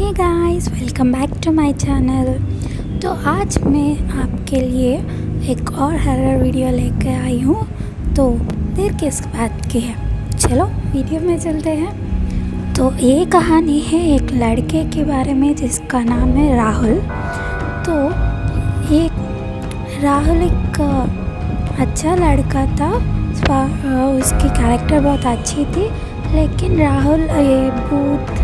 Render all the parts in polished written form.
Hey guys, welcome back to my channel. तो आज मैं आपके लिए एक और हॉरर वीडियो लेकर आई हूँ। तो देर किस बात की है, चलो वीडियो में चलते हैं। तो ये कहानी है एक लड़के के बारे में जिसका नाम है राहुल। तो राहुल एक अच्छा लड़का था, उसकी कैरेक्टर बहुत अच्छी थी। लेकिन राहुल ये भूत,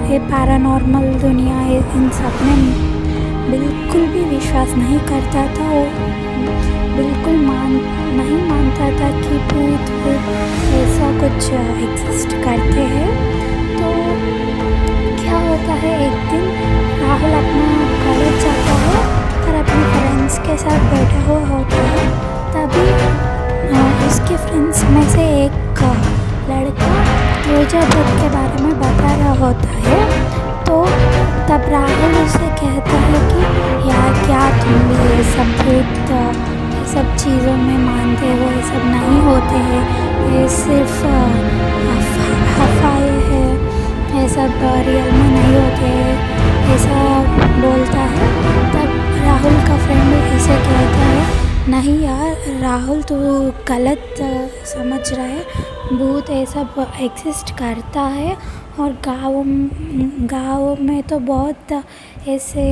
ये पैरानॉर्मल दुनिया, इन सब में बिल्कुल भी विश्वास नहीं करता था। वो बिल्कुल नहीं मानता था कि भूत ऐसा कुछ एग्जिस्ट करते हैं। तो क्या होता है, एक दिन राहुल अपना कॉलेज जाता है और अपने फ्रेंड्स के साथ बैठा हुआ होता है। तभी उसके फ्रेंड्स में से एक लड़का रोजा भूत के बारे में बता रहा होता है। तो तब राहुल उसे कहता है कि यार क्या तुम भी ये सब भूत, ये सब चीज़ों में मानते हो? ये सब नहीं होते हैं, ये सिर्फ अफवाहें है, ये सब रियल में नहीं होते हैं, ऐसा बोलता है। तब राहुल का फ्रेंड इसे कहता है नहीं यार राहुल, तू गलत समझ रहा है, भूत ये सब एग्जिस्ट करता है। और गाँव में तो बहुत ऐसे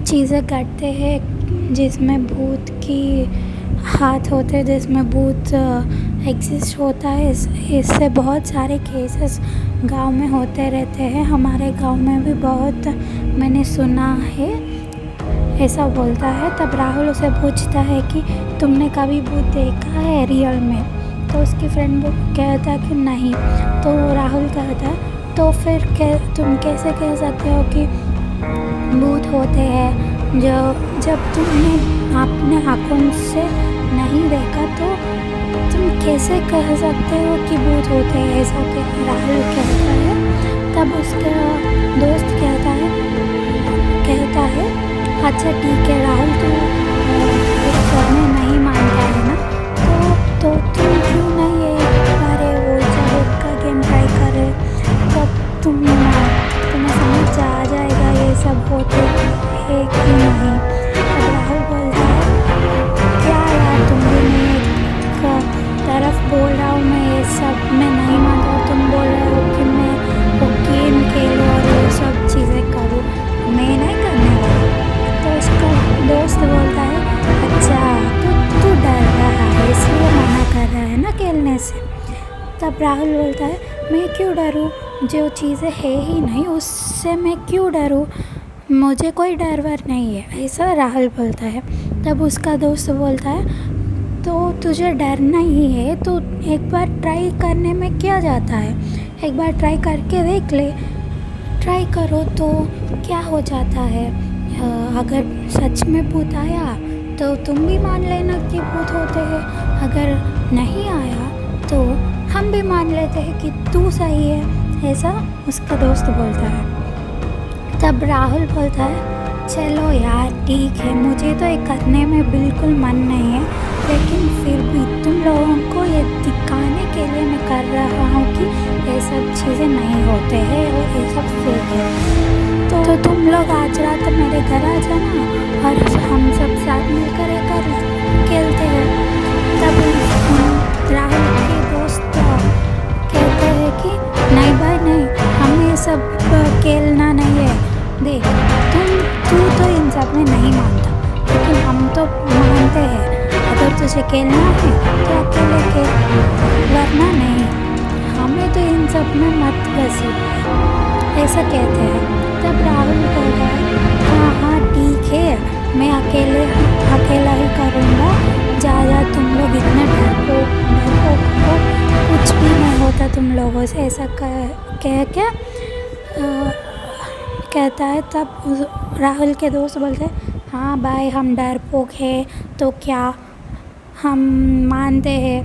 चीज़ें करते हैं जिसमें भूत की हाथ होते हैं, जिसमें भूत एग्जिस्ट होता है। इससे बहुत सारे केसेस गांव में होते रहते हैं। हमारे गांव में भी बहुत मैंने सुना है, ऐसा बोलता है। तब राहुल उसे पूछता है कि तुमने कभी भूत देखा है रियल में? तो उसकी फ्रेंड कहता है कि नहीं। तो राहुल कहता है तो फिर तुम कैसे कह सकते हो कि भूत होते हैं, जब तुमने अपने आँखों से नहीं देखा तो तुम कैसे कह सकते हो कि भूत होते हैं? ऐसा राहुल कहता है। तब उसका दोस्त कहता है अच्छा ठीक है राहुल, तू करने नहीं मानता है ना, तो तुम क्यों नहीं एक बार वो जब का गेम ट्राई करे, तो तुम्हें समझ आ जाएगा ये सब होते है कि नहीं। तब राहुल बोलता है क्या यार, तुम भी मैं एक तरफ बोल रहा हूँ, मैं ये सब में नहीं मानता हूँ, तुम बोल रहे हो कि मैं वो गेम खेलूँ और ये सब चीज़ें करूँ, मैं नहीं करने वाला। तो उसका दोस्त बोलता है अच्छा तू डर रहा है इसलिए मना कर रहा है ना खेलने से। तब राहुल बोलता है मैं क्यों डरूँ, जो चीज़ें है ही नहीं उससे मैं क्यों डरूँ, मुझे कोई डर वर नहीं है, ऐसा राहुल बोलता है। तब उसका दोस्त बोलता है तो तुझे डरना ही है तो एक बार ट्राई करने में क्या जाता है, एक बार ट्राई करके देख ले, ट्राई करो तो क्या हो जाता है। अगर सच में भूत आया तो तुम भी मान लेना कि भूत होते हैं, अगर नहीं आया तो हम भी मान लेते हैं कि तू सही है, ऐसा उसका दोस्त बोलता है। तब राहुल बोलता है चलो यार ठीक है, मुझे तो ये करने में बिल्कुल मन नहीं है, लेकिन फिर भी तुम लोगों को ये दिखाने के लिए मैं कर रहा हूँ कि ये सब चीज़ें नहीं होते हैं और ये सब फेक है। तो तुम लोग आज रात मेरे घर आ जाना और हम सब साथ मिलकर एक खेलते हैं। तब राहुल के दोस्त कहते हैं कि नहीं भाई नहीं, हमें ये सब खेलना नहीं है, देख तू तो इन सब में नहीं मानता, लेकिन हम तो मानते हैं, अगर तुझे खेलना है तो अकेले खेल, वरना नहीं, हमें तो इन सब में मत घसीट, ऐसा कहते हैं। तब राहुल बोलता है हाँ ठीक है, मैं अकेला ही करूँगा, ज़्यादा तुम लोग इतना डरपोक हो, कुछ भी नहीं होता तुम लोगों से, ऐसा कह के कहता है। तब राहुल के दोस्त बोलते हैं हाँ भाई हम डरपोक है तो क्या, हम मानते हैं,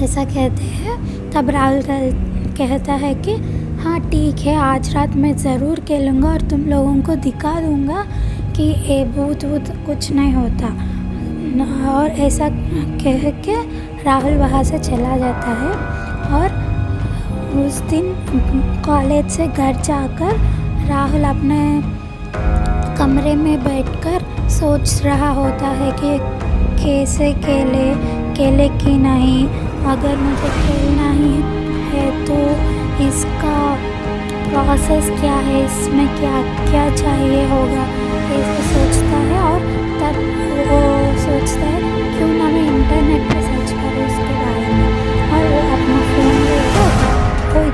ऐसा कहते हैं। तब राहुल कहता है कि हाँ ठीक है, आज रात मैं ज़रूर खेलूँगा और तुम लोगों को दिखा दूँगा कि ये भूत कुछ नहीं होता। और ऐसा कह के राहुल वहाँ से चला जाता है और उस दिन कॉलेज से घर जाकर राहुल अपने कमरे में बैठकर सोच रहा होता है कि कैसे खेले कि नहीं, अगर मुझे खेलना ही है तो इसका प्रोसेस क्या है, इसमें क्या क्या चाहिए होगा, ऐसे सोचता है। और तब वो सोचता है क्यों ना मैं इंटरनेट पे सर्च करूँ इसके बारे में, और वो अपना फ़ोन लेकर कोई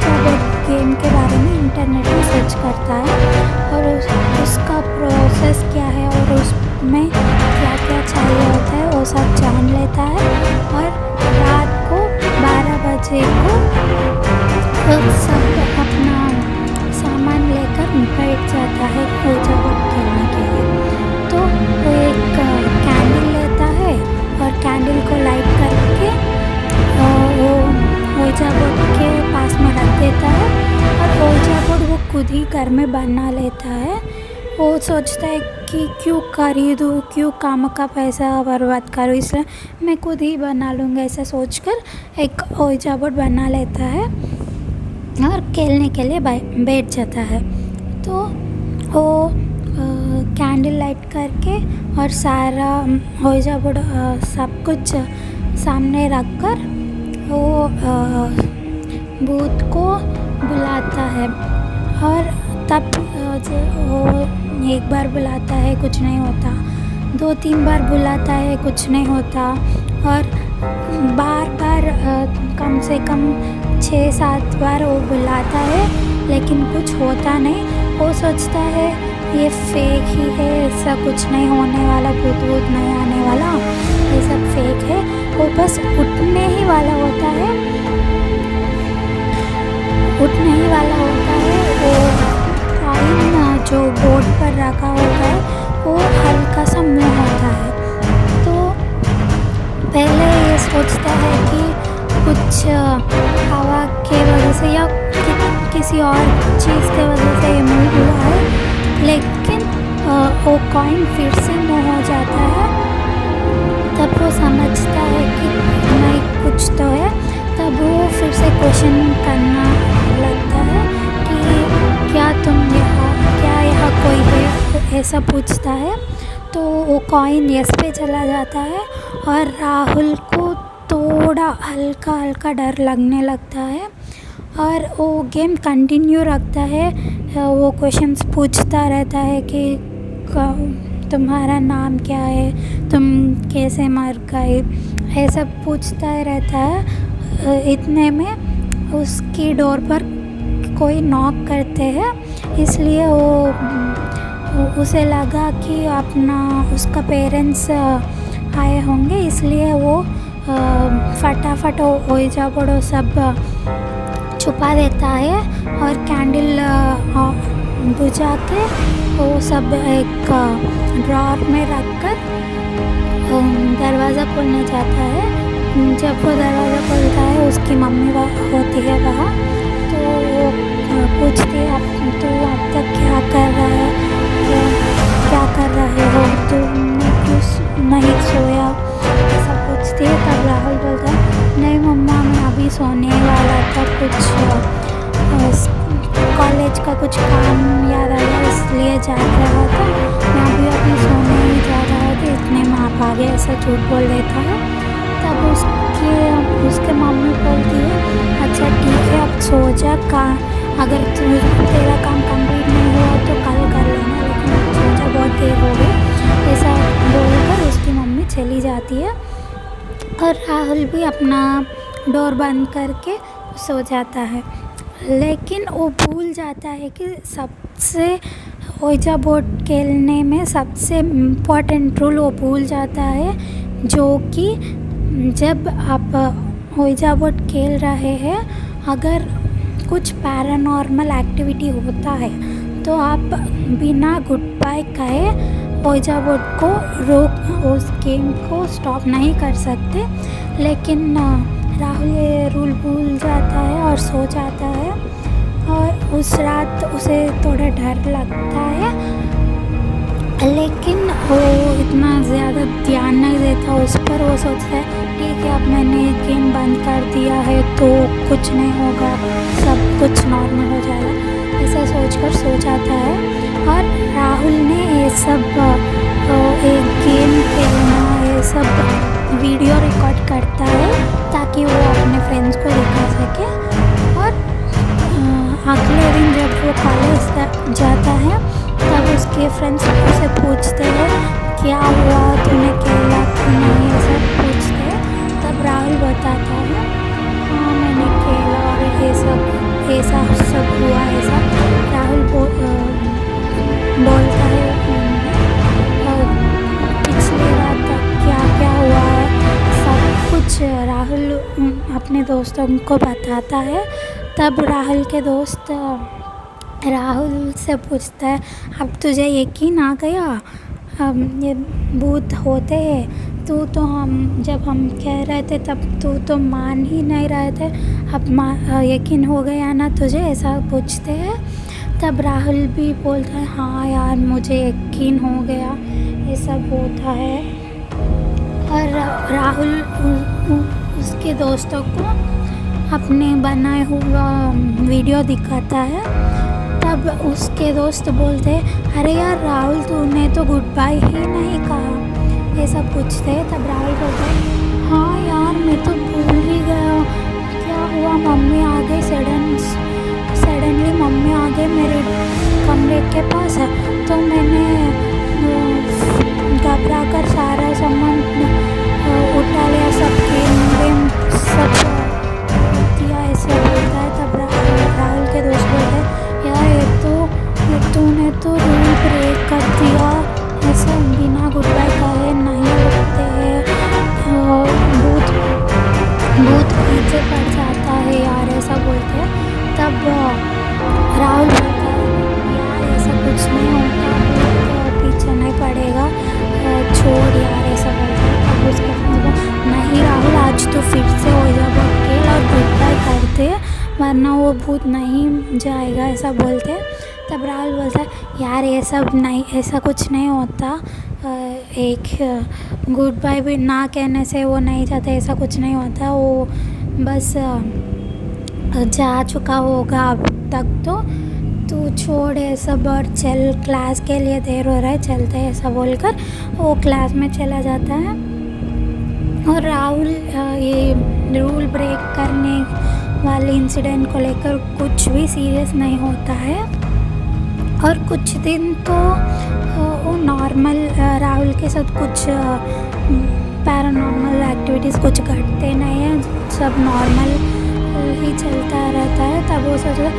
गेम के बारे में इंटरनेट पे सर्च करता है और उसका प्रोसेस क्या है और उसमें क्या क्या चाहिए होता है वो सब जान लेता है। और रात को 12 बजे को सब अपना सामान लेकर बैठ जाता है ओजा बोर्ड खेलने के लिए। तो वो एक कैंडल लेता है और कैंडल को लाइट करके वो ओजा बोर्ड के पास में रख देता है और ओजा बोर्ड वो खुद ही घर में बना लेता है। वो सोचता है कि क्यों खरीदूँ, क्यों काम का पैसा बर्बाद करूँ, इसलिए मैं खुद ही बना लूँगा, ऐसा सोचकर एक ओजा बोर्ड बना लेता है और खेलने के लिए बैठ जाता है। तो वो कैंडल लाइट करके और सारा ओजा बोर्ड सब कुछ सामने रखकर वो भूत को बुलाता है। और तब वो एक बार बुलाता है, कुछ नहीं होता, 2-3 बार बुलाता है, कुछ नहीं होता, और बार बार कम से कम 6-7 बार वो बुलाता है लेकिन कुछ होता नहीं। वो सोचता है ये फेक ही है, ऐसा कुछ नहीं होने वाला, भूत नहीं आने वाला, ये सब फेक है। वो बस उठने ही वाला होता है, वो कॉइन जो बोर्ड पर रखा होता है वो हल्का सा मूव होता है। तो पहले ये सोचता है कि कुछ हवा के वजह से या किसी और चीज़ के वजह से ये मूव हुआ है, लेकिन वो कॉइन फिर से मूव हो जाता है। तब वो समझता है कि नहीं कुछ तो है। तब वो फिर से क्वेश्चन करना लगता है कि क्या यहाँ कोई है, ऐसा पूछता है। तो वो कॉइन यस पे चला जाता है और राहुल को थोड़ा हल्का डर लगने लगता है और वो गेम कंटिन्यू रखता है। वो क्वेश्चंस पूछता रहता है कि तुम्हारा नाम क्या है, तुम कैसे मर गए, ऐसा पूछता रहता है। इतने में उसकी डोर पर कोई नॉक करते हैं, इसलिए वो उसे लगा कि उसका पेरेंट्स आए होंगे, इसलिए वो फटाफट ओजा बोर्ड सब छुपा देता है और कैंडल बुझा के वो सब एक ड्रॉर में रखकर दरवाज़ा खोलने जाता है। जब वो दरवाज़ा खोलता है उसकी मम्मी होती है वहाँ, तो वो पूछती है तो अब तक क्या कर रहे हो, तुमने क्यों नहीं सोया, ऐसा पूछती है। तब राहुल बोलता है नहीं मम्मा, मैं अभी सोने वाला था, कुछ कॉलेज का कुछ काम याद आया इसलिए जा रहा था, मैं अभी सोने ही जा रहा था, इतने में आप आ गए, ऐसा झूठ बोल देता है। तब उसके मम्मी बोलती है अच्छा ठीक है अब सो जा, अगर तेरा काम कंप्लीट नहीं हुआ तो कल कर लेना, लेकिन अब सो जा, बहुत देर हो गई, ऐसा बोलकर उसकी मम्मी चली जाती है और राहुल भी अपना डोर बंद करके सो जाता है। लेकिन वो भूल जाता है कि सबसे ओजा बोर्ड खेलने में सबसे इम्पॉर्टेंट रूल वो भूल जाता है, जो कि जब आप ओजा बोर्ड खेल रहे हैं, अगर कुछ पैरानॉर्मल एक्टिविटी होता है तो आप बिना गुड बाय कहे ओजा बोर्ड को उस गेम को स्टॉप नहीं कर सकते। लेकिन राहुल ये रूल भूल जाता है और सो जाता है और उस रात उसे थोड़ा डर लगता है लेकिन वो इतना ज़्यादा ध्यान नहीं देता उस पर। वो सोचता है ठीक है, अब मैंने गेम बंद कर दिया है तो कुछ नहीं होगा, सब कुछ नॉर्मल हो जाएगा, ऐसा सोचकर सो जाता है। और राहुल ने ये सब एक गेम खेलना, ये सब वीडियो रिकॉर्ड करता है ताकि वो अपने फ्रेंड्स को दिखा सके। और अगले दिन जब वो कॉलेज जाता है तब उसके फ्रेंड्स उसे पूछते हैं क्या हुआ, तूने खेला कि नहीं, ये सब पूछते हैं। तब राहुल बताता है हाँ मैंने खेला और ऐसा सब हुआ। ऐसा राहुल बोलता है पिछली रात क्या क्या हुआ है, सब कुछ राहुल अपने दोस्तों को बताता है। तब राहुल के दोस्त राहुल से पूछता है अब तुझे यकीन आ गया, ये भूत होते हैं, तू तो जब हम कह रहे थे तब तू तो मान ही नहीं रहे थे, अब यकीन हो गया ना तुझे, ऐसा पूछते हैं। तब राहुल भी बोलता है हाँ यार मुझे यकीन हो गया, ये सब होता है। और राहुल उसके दोस्तों को अपने बनाए हुआ वीडियो दिखाता है। तब उसके दोस्त बोलते अरे यार राहुल तूने तो गुड बाय ही नहीं कहा, ऐसा पूछते। तब राहुल बोलता है हाँ यार मैं तो भूल ही गया, क्या हुआ मम्मी आ गई, सडनली मम्मी आ गई मेरे कमरे के पास है, तो मैंने घबरा कर सारा सामान उठा लिया, सब गेम सब दिया, ऐसे बोलता है। तब राहुल के दोस्त बोलते हैं यार तूने तो रूल ब्रेक कर दिया, ऐसा बिना गुड बाय कहे नहीं उठते हैं, भूत पीछे पड़ जाता है यार, ऐसा बोलते हैं। तब राहुल बोलता है यार ऐसा कुछ नहीं होता, भूत पीछे नहीं पड़ेगा, छोड़ यार, ऐसा बोलता है। तब उसके नहीं राहुल आज तो फिर से हो जाएगा खेल और गुड बाय करते, वरना वो भूत नहीं जाएगा, ऐसा बोलते। तब राहुल बोलता है यार ये सब नहीं, ऐसा कुछ नहीं होता, एक गुड बाय भी ना कहने से वो नहीं जाता, ऐसा कुछ नहीं होता, वो बस जा चुका होगा अब तक, तो तू छोड़ ये सब और चल, क्लास के लिए देर हो रहा है, चलते हैं, ऐसा बोलकर वो क्लास में चला जाता है। और राहुल ये रूल ब्रेक करने वाले इंसिडेंट को लेकर कुछ भी सीरियस नहीं होता है। और कुछ दिन तो वो नॉर्मल राहुल के साथ कुछ पैरानॉर्मल एक्टिविटीज़ कुछ घटते नहीं हैं, सब नॉर्मल ही चलता रहता है। तब वो सोचता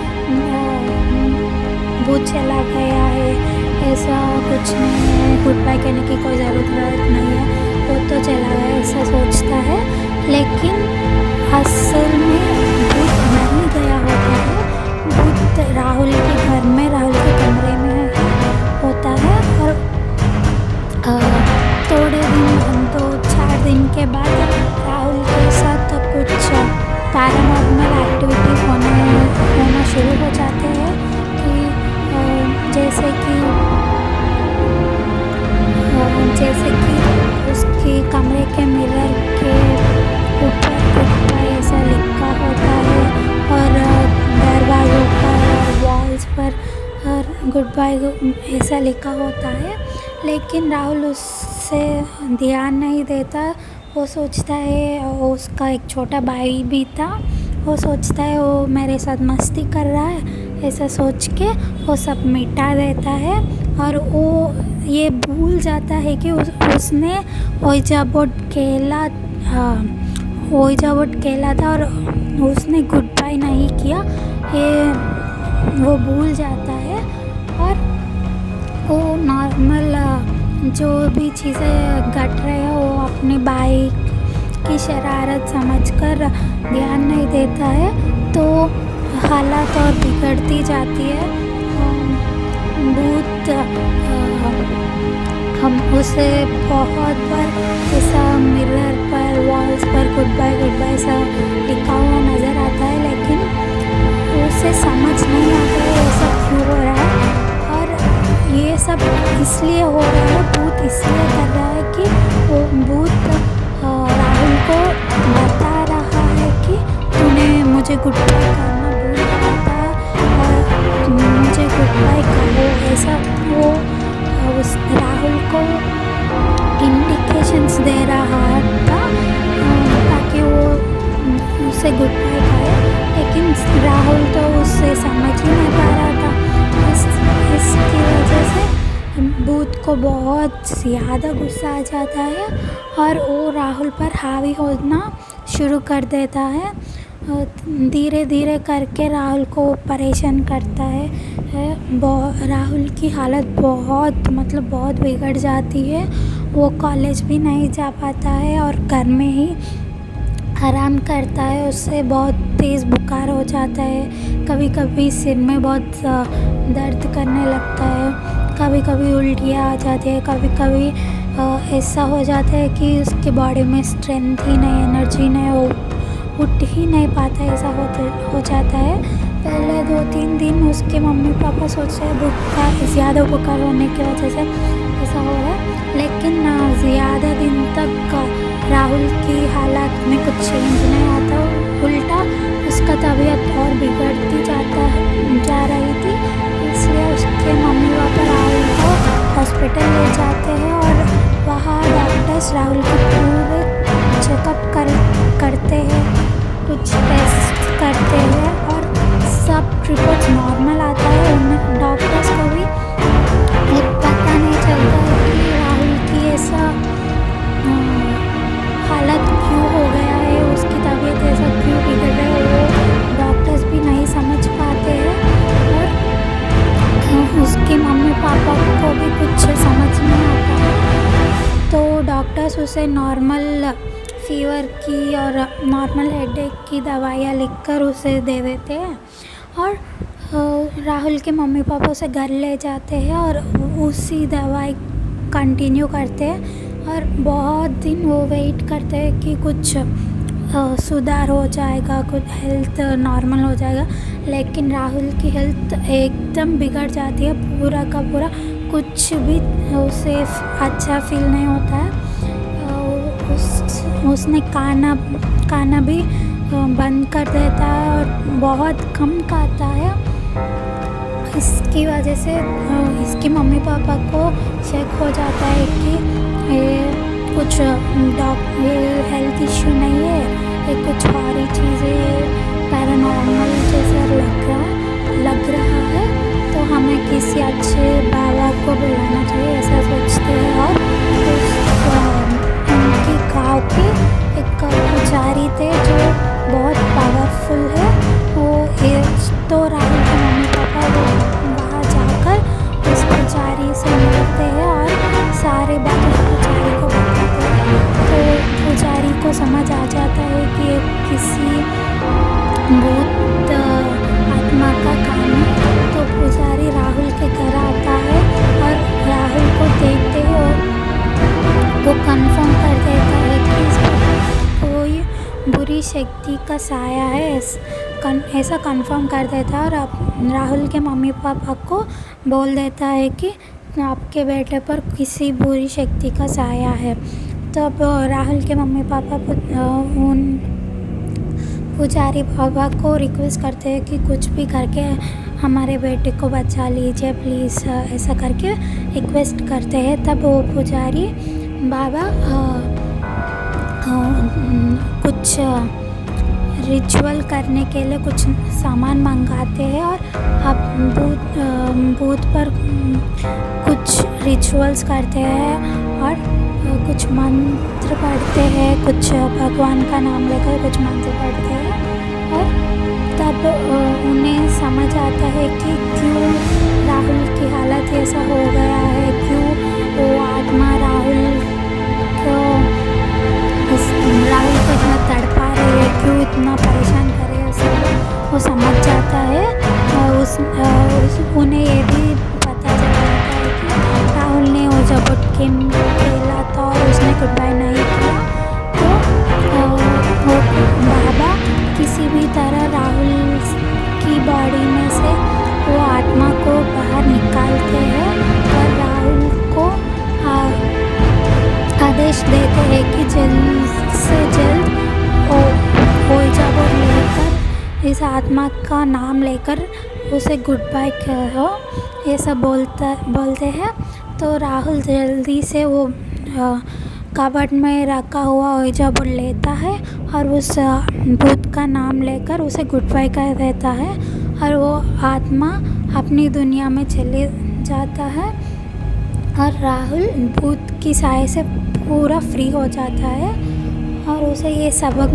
भूत चला गया है, ऐसा कुछ नहीं है, गुड बाय कहने की कोई ज़रूरत नहीं है, वो तो चला गया, ऐसा सोचता है। लेकिन असल में भूत नहीं गया होता है, भूत राहुल के घर में, राहुल के कमरे में होता है। और थोड़े दिन 2-4 दिन के बाद राहुल के साथ कुछ पैरानॉर्मल एक्टिविटीज़ होना शुरू हो जाते हैं कि जैसे कि उसके कमरे के मिरर के ऊपर कुछ ऐसा लिखा होता है और दरवाज़ों पर और वॉल्स पर और गुड बाय ऐसा लिखा होता है। लेकिन राहुल उससे ध्यान नहीं देता, वो सोचता है, उसका एक छोटा भाई भी था, वो सोचता है वो मेरे साथ मस्ती कर रहा है, ऐसा सोच के वो सब मिटा देता है। और वो ये भूल जाता है कि उसने ओइजा बोर्ड खेला था और उसने गुड बाय नहीं किया, ये वो भूल जाता है। और वो नॉर्मल जो भी चीज़ें घट रहे हैं वो अपने भाई की शरारत समझकर ध्यान नहीं देता है, तो हालात और बिगड़ती जाती है। भूत हम उसे बहुत बार ऐसा मिरर पर, वॉल्स पर गुड बाय सा लिखा हुआ नज़र आता है, लेकिन उसे समझ नहीं आता है ये सब क्यों हो रहा है। और ये सब इस इसलिए हो रहा है, भूत इसलिए कर रहा है कि वो भूत राहुल को बता रहा है कि तूने मुझे गुड बाय करना भूल गया था और मुझे गुड बाय करो, ऐसा वो उस राहुल को इंडिकेशंस दे रहा था ताकि वो उससे गुड बाय करे। लेकिन राहुल तो उससे समझ ही नहीं पा रहा था। इसकी वजह से भूत को बहुत ज़्यादा गुस्सा आ जाता है और वो राहुल पर हावी होना शुरू कर देता है। धीरे धीरे करके राहुल को परेशान करता है। राहुल की हालत बहुत बिगड़ जाती है। वो कॉलेज भी नहीं जा पाता है और घर में ही आराम करता है। उससे बहुत तेज़ बुखार हो जाता है, कभी कभी सिर में बहुत दर्द करने लगता है, कभी कभी उल्टियाँ आ जाती है, कभी कभी ऐसा हो जाता है कि उसकी बॉडी में स्ट्रेंथ ही नहीं, एनर्जी नहीं, वो उठ ही नहीं पाता, ऐसा हो जाता है। पहले 2-3 दिन उसके मम्मी पापा सोचे बुखार ज़्यादा बुखार होने की वजह से ऐसा हो रहा है, लेकिन ज़्यादा दिन तक राहुल की हालत में कुछ चेंज नहीं आता, उल्टा उसका तबीयत और बिगड़ती जा रही थी। इसलिए उसके मम्मी पापा राहुल को हॉस्पिटल ले जाते हैं और वहाँ डॉक्टर्स राहुल के पूरे चेकअप करते हैं, कुछ टेस्ट करते हैं और सब रिपोर्ट्स नॉर्मल आता है। उन डॉक्टर्स को भी पता नहीं चलता है कि राहुल की ऐसा हालत क्यों हो गया है, उसकी तबीयत ऐसा क्यों बिगड़ रहा है, वो डॉक्टर्स भी नहीं समझ पाते हैं और उसके मम्मी पापा को भी कुछ समझ नहीं आता है। तो डॉक्टर्स उसे नॉर्मल फीवर की और नॉर्मल हेडेक की दवाइयाँ लिखकर उसे दे देते हैं और राहुल के मम्मी पापा उसे घर ले जाते हैं और उसी दवाई कंटिन्यू करते हैं और बहुत दिन वो वेट करते हैं कि कुछ सुधार हो जाएगा, कुछ हेल्थ नॉर्मल हो जाएगा। लेकिन राहुल की हेल्थ एकदम बिगड़ जाती है, पूरा का पूरा कुछ भी उसे अच्छा फील नहीं होता है। उसने खाना भी बंद कर देता है और बहुत कम खाता है। इसकी वजह से इसके मम्मी पापा को शक हो जाता है कि कुछ हेल्थ इश्यू नहीं है, ये कुछ और ही चीज़ें पैरानॉर्मल जैसा लग रहा है, तो हमें किसी अच्छे बाबा को बुलाना चाहिए, ऐसा सोचते हैं। और उनकी गाँव के एक पुजारी थे जो बहुत पावरफुल है, वो तो राहुल के मम्मी पापा वहाँ जाकर उस पुजारी से मिलते हैं और सारे बात उस पुजारी को बताते हैं। तो पुजारी को समझ आ जाता है कि किसी भूत आत्मा का काम है। तो पुजारी राहुल के घर आता है और राहुल को देखते ही वो कंफर्म कर देता है कि कोई बुरी शक्ति का साया है, ऐसा कंफर्म कर देता है और राहुल के मम्मी पापा को बोल देता है कि आपके बेटे पर किसी बुरी शक्ति का साया है। तब राहुल के मम्मी पापा उन पुजारी बाबा को रिक्वेस्ट करते हैं कि कुछ भी करके हमारे बेटे को बचा लीजिए प्लीज़, ऐसा करके रिक्वेस्ट करते हैं। तब वो पुजारी बाबा कुछ रिचुअल करने के लिए कुछ सामान मंगाते हैं और अब भूत पर कुछ रिचुअल्स करते हैं और कुछ मंत्र पढ़ते हैं, कुछ भगवान का नाम लेकर कुछ मंत्र पढ़ते हैं और तब उन्हें समझ आता है कि क्यों राहुल की हालत ऐसा हो गया है, क्यों वो आत्मा राहुल को इतना तड़पा रही है, क्यों इतना परेशान कर रही है, उसे वो समझ जाता है। उन्हें ये भी पता चल जाता है कि राहुल ने वो जब उठ के खेला था और उसने गुड बाय नहीं किया, तो वो बाबा किसी भी तरह राहुल की बॉडी में से वो आत्मा को बाहर निकालते हैं और राहुल को आत्मा का नाम लेकर उसे गुड बाय कहो, ये सब बोलते हैं। तो राहुल जल्दी से वो कबर्ड में रखा हुआ ओइजा बोर्ड लेता है और उस भूत का नाम लेकर उसे गुड बाय कर देता है और वो आत्मा अपनी दुनिया में चले जाता है और राहुल भूत की साय से पूरा फ्री हो जाता है। और उसे ये सबक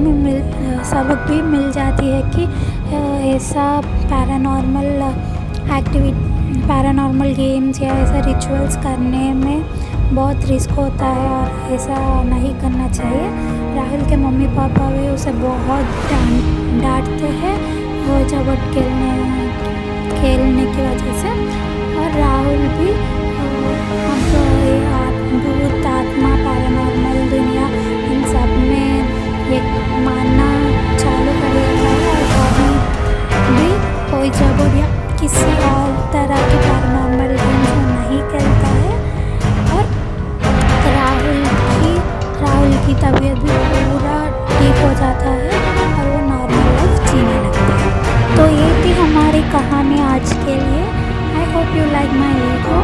भी मिल जाती है कि ऐसा पैरानॉर्मल गेम्स या ऐसा रिचुअल्स करने में बहुत रिस्क होता है और ऐसा नहीं करना चाहिए। राहुल के मम्मी पापा भी उसे बहुत डांटते हैं वो जब खेलने की वजह से। और राहुल भी भूत आत्मा पैरानॉर्मल दुनिया इन सब में ये मानना चालू कर देता है और कभी भी कोई जब या किसी और तरह के पैरानॉर्मल गेम्स में नहीं खेलता है। और राहुल की तबीयत भी पूरा ठीक हो जाता है और वो नॉर्मल लाइफ जीने लगता है। तो ये थी हमारी कहानी आज के लिए। I hope you like my video.